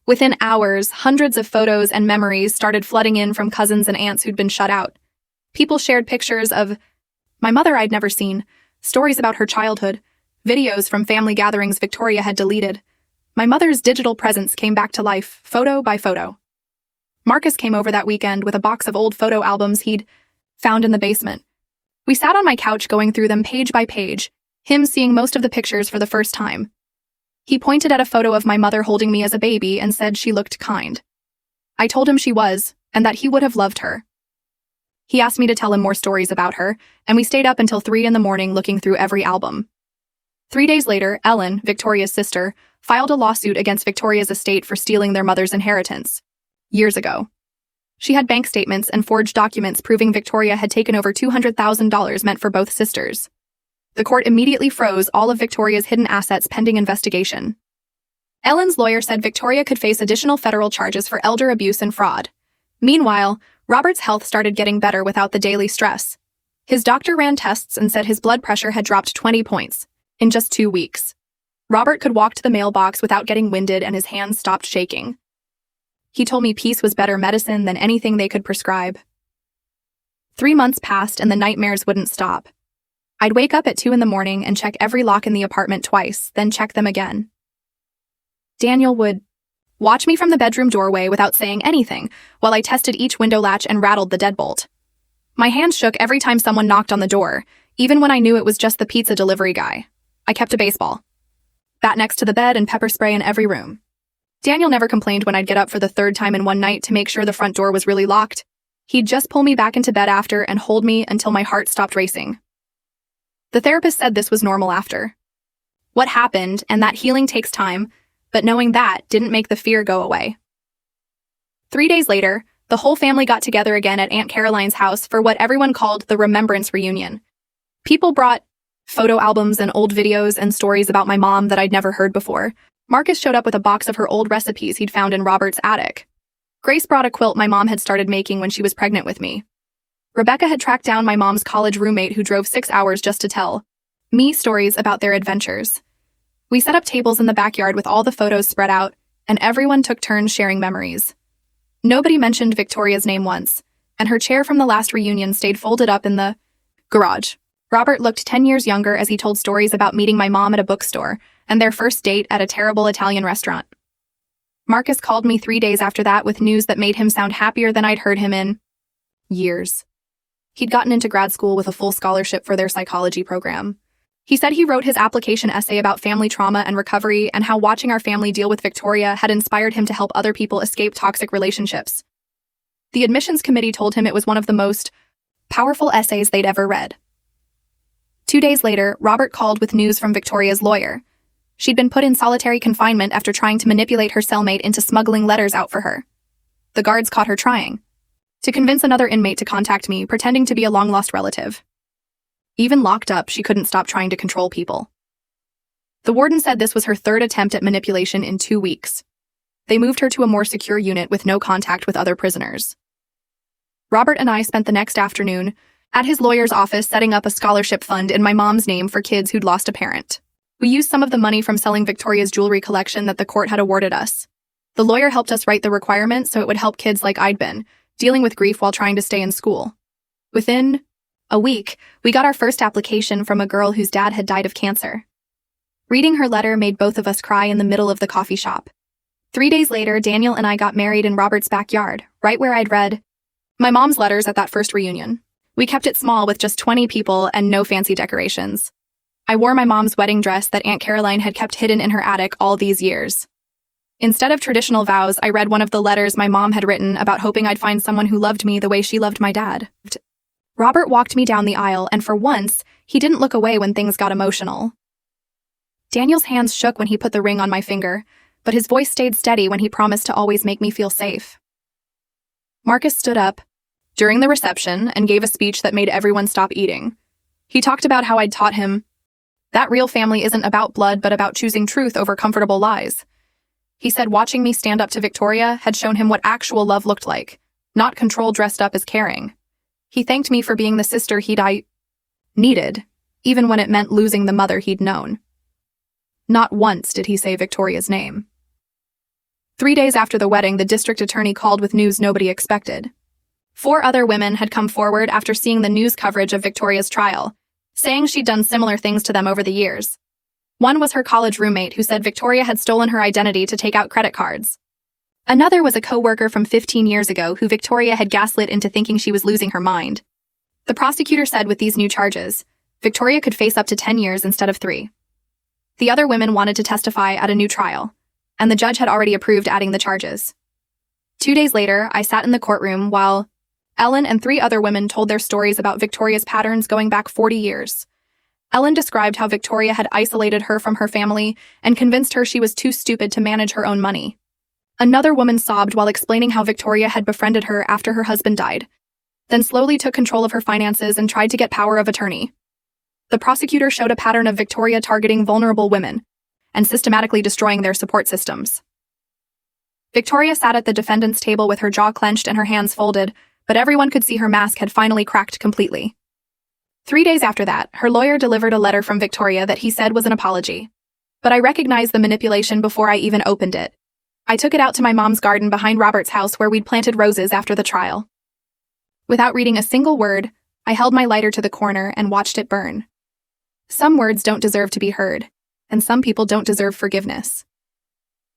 Within hours, hundreds of photos and memories started flooding in from cousins and aunts who'd been shut out. People shared pictures of My mother I'd never seen, stories about her childhood, videos from family gatherings Victoria had deleted. My mother's digital presence came back to life, photo by photo. Marcus came over that weekend with a box of old photo albums he'd found in the basement. We sat on my couch going through them page by page, him seeing most of the pictures for the first time. He pointed at a photo of my mother holding me as a baby and said she looked kind. I told him she was, and that he would have loved her. He asked me to tell him more stories about her, and we stayed up until 3 a.m. looking through every album. 3 days later, Ellen, Victoria's sister, filed a lawsuit against Victoria's estate for stealing their mother's inheritance. Years ago. She had bank statements and forged documents proving Victoria had taken over $200,000 meant for both sisters. The court immediately froze all of Victoria's hidden assets pending investigation. Ellen's lawyer said Victoria could face additional federal charges for elder abuse and fraud. Meanwhile, Robert's health started getting better without the daily stress. His doctor ran tests and said his blood pressure had dropped 20 points in just 2 weeks. Robert could walk to the mailbox without getting winded and his hands stopped shaking. He told me peace was better medicine than anything they could prescribe. 3 months passed and the nightmares wouldn't stop. I'd wake up at 2 a.m. and check every lock in the apartment twice, then check them again. Daniel would watch me from the bedroom doorway without saying anything, while I tested each window latch and rattled the deadbolt. My hands shook every time someone knocked on the door, even when I knew it was just the pizza delivery guy. I kept a baseball bat next to the bed and pepper spray in every room. Daniel never complained when I'd get up for the 3rd time in one night to make sure the front door was really locked. He'd just pull me back into bed after and hold me until my heart stopped racing. The therapist said this was normal after what happened and that healing takes time, but knowing that didn't make the fear go away. 3 days later, the whole family got together again at Aunt Caroline's house for what everyone called the Remembrance Reunion. People brought photo albums and old videos and stories about my mom that I'd never heard before. Marcus showed up with a box of her old recipes he'd found in Robert's attic. Grace brought a quilt my mom had started making when she was pregnant with me. Rebecca had tracked down my mom's college roommate who drove 6 hours just to tell me stories about their adventures. We set up tables in the backyard with all the photos spread out, and everyone took turns sharing memories. Nobody mentioned Victoria's name once, and her chair from the last reunion stayed folded up in the garage. Robert looked 10 years younger as he told stories about meeting my mom at a bookstore and their first date at a terrible Italian restaurant. Marcus called me 3 days after that with news that made him sound happier than I'd heard him in years. He'd gotten into grad school with a full scholarship for their psychology program. He said he wrote his application essay about family trauma and recovery and how watching our family deal with Victoria had inspired him to help other people escape toxic relationships. The admissions committee told him it was one of the most powerful essays they'd ever read. 2 days later, Robert called with news from Victoria's lawyer. She'd been put in solitary confinement after trying to manipulate her cellmate into smuggling letters out for her. The guards caught her trying to convince another inmate to contact me, pretending to be a long-lost relative. Even locked up, she couldn't stop trying to control people. The warden said this was her 3rd attempt at manipulation in 2 weeks. They moved her to a more secure unit with no contact with other prisoners. Robert and I spent the next afternoon at his lawyer's office setting up a scholarship fund in my mom's name for kids who'd lost a parent. We used some of the money from selling Victoria's jewelry collection that the court had awarded us. The lawyer helped us write the requirements so it would help kids like I'd been, dealing with grief while trying to stay in school. Within a week, we got our first application from a girl whose dad had died of cancer. Reading her letter made both of us cry in the middle of the coffee shop. 3 days later, Daniel and I got married in Robert's backyard, right where I'd read my mom's letters at that first reunion. We kept it small with just 20 people and no fancy decorations. I wore my mom's wedding dress that Aunt Caroline had kept hidden in her attic all these years. Instead of traditional vows, I read one of the letters my mom had written about hoping I'd find someone who loved me the way she loved my dad. Robert walked me down the aisle, and for once, he didn't look away when things got emotional. Daniel's hands shook when he put the ring on my finger, but his voice stayed steady when he promised to always make me feel safe. Marcus stood up during the reception and gave a speech that made everyone stop eating. He talked about how I'd taught him that real family isn't about blood but about choosing truth over comfortable lies. He said watching me stand up to Victoria had shown him what actual love looked like, not control dressed up as caring. He thanked me for being the sister I needed, even when it meant losing the mother he'd known. Not once did he say Victoria's name. 3 days after the wedding, the district attorney called with news nobody expected. 4 other women had come forward after seeing the news coverage of Victoria's trial, saying she'd done similar things to them over the years. One was her college roommate who said Victoria had stolen her identity to take out credit cards. Another was a co-worker from 15 years ago who Victoria had gaslit into thinking she was losing her mind. The prosecutor said with these new charges, Victoria could face up to 10 years instead of 3. The other women wanted to testify at a new trial, and the judge had already approved adding the charges. 2 days later, I sat in the courtroom while Ellen and 3 other women told their stories about Victoria's patterns going back 40 years. Ellen described how Victoria had isolated her from her family and convinced her she was too stupid to manage her own money. Another woman sobbed while explaining how Victoria had befriended her after her husband died, then slowly took control of her finances and tried to get power of attorney. The prosecutor showed a pattern of Victoria targeting vulnerable women and systematically destroying their support systems. Victoria sat at the defendant's table with her jaw clenched and her hands folded, but everyone could see her mask had finally cracked completely. 3 days after that, her lawyer delivered a letter from Victoria that he said was an apology. But I recognized the manipulation before I even opened it. I took it out to my mom's garden behind Robert's house where we'd planted roses after the trial. Without reading a single word, I held my lighter to the corner and watched it burn. Some words don't deserve to be heard, and some people don't deserve forgiveness.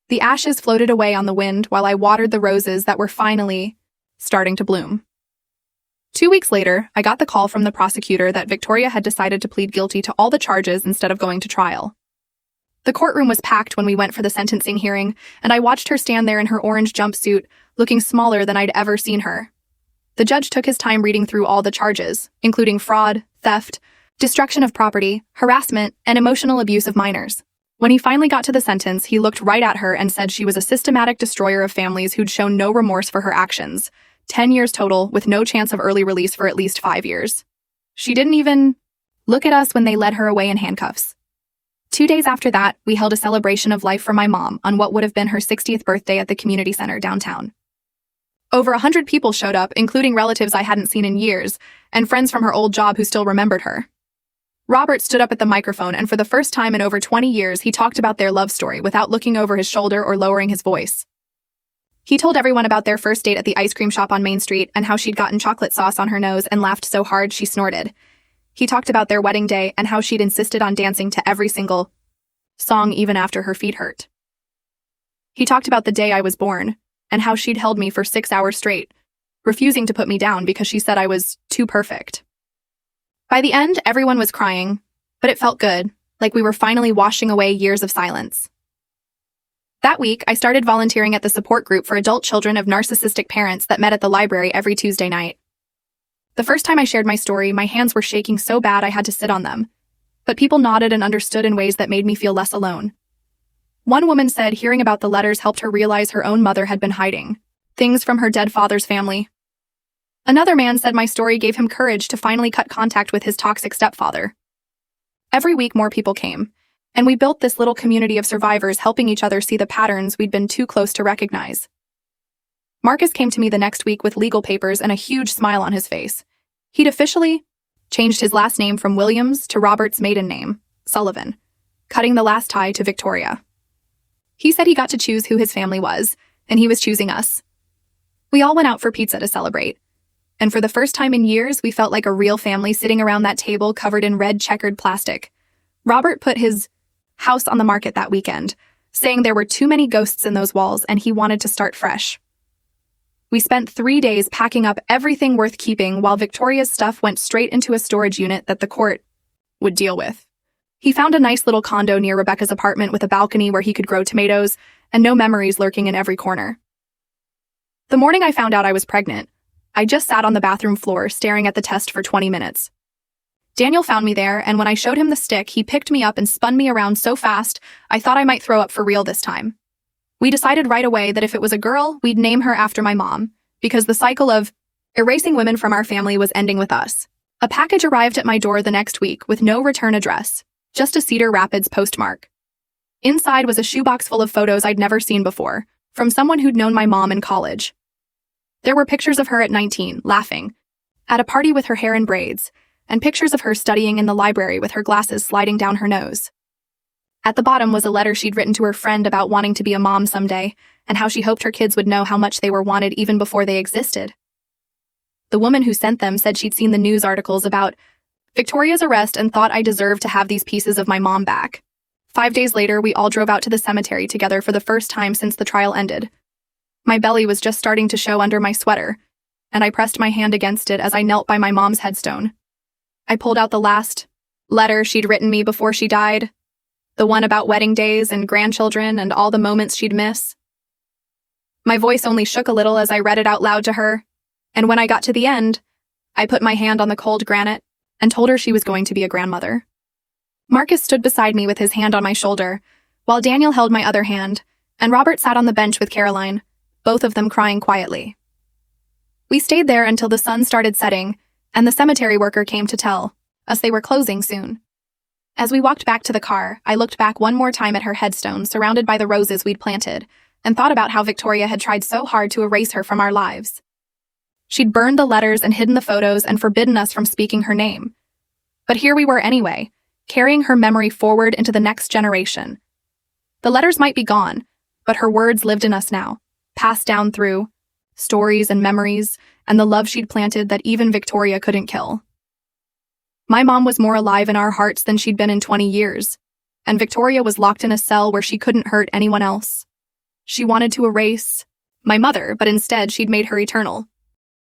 The ashes floated away on the wind while I watered the roses that were finally starting to bloom. 2 weeks later, I got the call from the prosecutor that Victoria had decided to plead guilty to all the charges instead of going to trial. The courtroom was packed when we went for the sentencing hearing, and I watched her stand there in her orange jumpsuit, looking smaller than I'd ever seen her. The judge took his time reading through all the charges, including fraud, theft, destruction of property, harassment, and emotional abuse of minors. When he finally got to the sentence, he looked right at her and said she was a systematic destroyer of families who'd shown no remorse for her actions. 10 years total, with no chance of early release for at least 5 years. She didn't even look at us when they led her away in handcuffs. 2 days after that, we held a celebration of life for my mom on what would have been her 60th birthday at the community center downtown. Over 100 people showed up, including relatives I hadn't seen in years, and friends from her old job who still remembered her. Robert stood up at the microphone, and for the first time in over 20 years, he talked about their love story without looking over his shoulder or lowering his voice. He told everyone about their first date at the ice cream shop on Main Street and how she'd gotten chocolate sauce on her nose and laughed so hard she snorted. He talked about their wedding day and how she'd insisted on dancing to every single song even after her feet hurt. He talked about the day I was born and how she'd held me for 6 hours straight, refusing to put me down because she said I was too perfect. By the end, everyone was crying, but it felt good, like we were finally washing away years of silence. That week, I started volunteering at the support group for adult children of narcissistic parents that met at the library every Tuesday night. The first time I shared my story, my hands were shaking so bad I had to sit on them. But people nodded and understood in ways that made me feel less alone. One woman said hearing about the letters helped her realize her own mother had been hiding things from her dead father's family. Another man said my story gave him courage to finally cut contact with his toxic stepfather. Every week more people came, and we built this little community of survivors helping each other see the patterns we'd been too close to recognize. Marcus came to me the next week with legal papers and a huge smile on his face. He'd officially changed his last name from Williams to Robert's maiden name, Sullivan, cutting the last tie to Victoria. He said he got to choose who his family was, and he was choosing us. We all went out for pizza to celebrate, and for the first time in years, we felt like a real family sitting around that table covered in red checkered plastic. Robert put his house on the market that weekend, saying there were too many ghosts in those walls and he wanted to start fresh. We spent 3 days packing up everything worth keeping while Victoria's stuff went straight into a storage unit that the court would deal with. He found a nice little condo near Rebecca's apartment with a balcony where he could grow tomatoes and no memories lurking in every corner. The morning I found out I was pregnant, I just sat on the bathroom floor staring at the test for 20 minutes. Daniel found me there, and when I showed him the stick, he picked me up and spun me around so fast, I thought I might throw up for real this time. We decided right away that if it was a girl, we'd name her after my mom, because the cycle of erasing women from our family was ending with us. A package arrived at my door the next week with no return address, just a Cedar Rapids postmark. Inside was a shoebox full of photos I'd never seen before, from someone who'd known my mom in college. There were pictures of her at 19, laughing, at a party with her hair in braids, and pictures of her studying in the library with her glasses sliding down her nose. At the bottom was a letter she'd written to her friend about wanting to be a mom someday, and how she hoped her kids would know how much they were wanted even before they existed. The woman who sent them said she'd seen the news articles about Victoria's arrest and thought I deserved to have these pieces of my mom back. 5 days later, we all drove out to the cemetery together for the first time since the trial ended. My belly was just starting to show under my sweater, and I pressed my hand against it as I knelt by my mom's headstone. I pulled out the last letter she'd written me before she died, the one about wedding days and grandchildren and all the moments she'd miss. My voice only shook a little as I read it out loud to her, and when I got to the end, I put my hand on the cold granite and told her she was going to be a grandmother. Marcus stood beside me with his hand on my shoulder, while Daniel held my other hand, and Robert sat on the bench with Caroline, both of them crying quietly. We stayed there until the sun started setting, and the cemetery worker came to tell us they were closing soon. As we walked back to the car, I looked back one more time at her headstone surrounded by the roses we'd planted, and thought about how Victoria had tried so hard to erase her from our lives. She'd burned the letters and hidden the photos and forbidden us from speaking her name. But here we were anyway, carrying her memory forward into the next generation. The letters might be gone, but her words lived in us now, passed down through stories and memories, and the love she'd planted that even Victoria couldn't kill. My mom was more alive in our hearts than she'd been in 20 years, and Victoria was locked in a cell where she couldn't hurt anyone else. She wanted to erase my mother, but instead she'd made her eternal.